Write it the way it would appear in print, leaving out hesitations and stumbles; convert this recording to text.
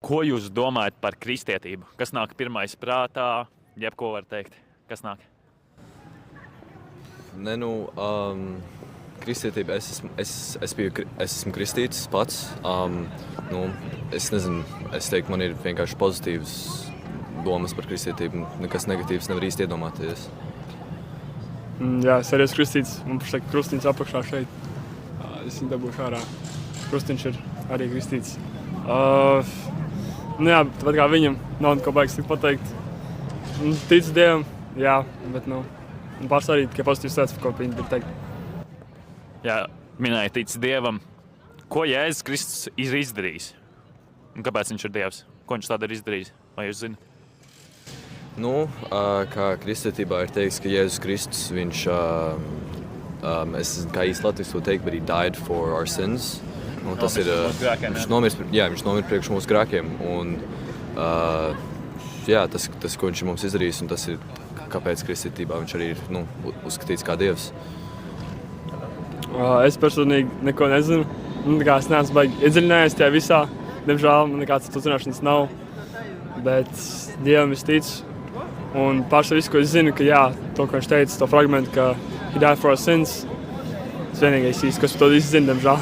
Ko jūs domājat par kristietību? Kas nāk pirmais prātā? Jebko var teikt. Kas nāk? Kristietība, es esmu kristītis pats. Es nezinu, es teiktu, man ir vienkārši pozitīvas domas par kristietību. Nekas negatīvs nevar īsti iedomāties. Jā, es arī esmu kristītis. Man pašlaik krustiņš apakšā šeit. Es viņu dabūšu ārā. Krustiņš ir arī kristītis. Tāpat kā viņam, nav neko baigs tik pateikt. Ticu Dievam, jā, bet pāris arī tikai pozitīvs lietas, ko viņi grib teikt. Jā, minēja tic Dievam. Ko Jēzus Kristus ir izdarījis? Un kāpēc viņš ir Dievs? Ko viņš tādu ir izdarījis? Vai jūs zināt? Kā kristietībā ir teikts, ka Jēzus Kristus, viņš, es nezinu, kā īsti latviski to teikt, but he died for our sins. Tas ir, viņš nomira priekš mūsu grēkiem. Un, tas, ko viņš ir mums izdarījis, un tas ir, kāpēc kristietībā viņš arī ir uzskatīts kā Dievs. Es personīgi neko nezinu. Es neesmu baigi iedziļinājies tajā visā. Diemžēl man nekāds to zināšanas nav. Bet Dievam es ticu. Un pārsvarā visu, ko es zinu, ka to, ko viņš teica, to fragmentu, ka he died for our sins, tas vienīgais īsti, kas to visu zina, diemžēl.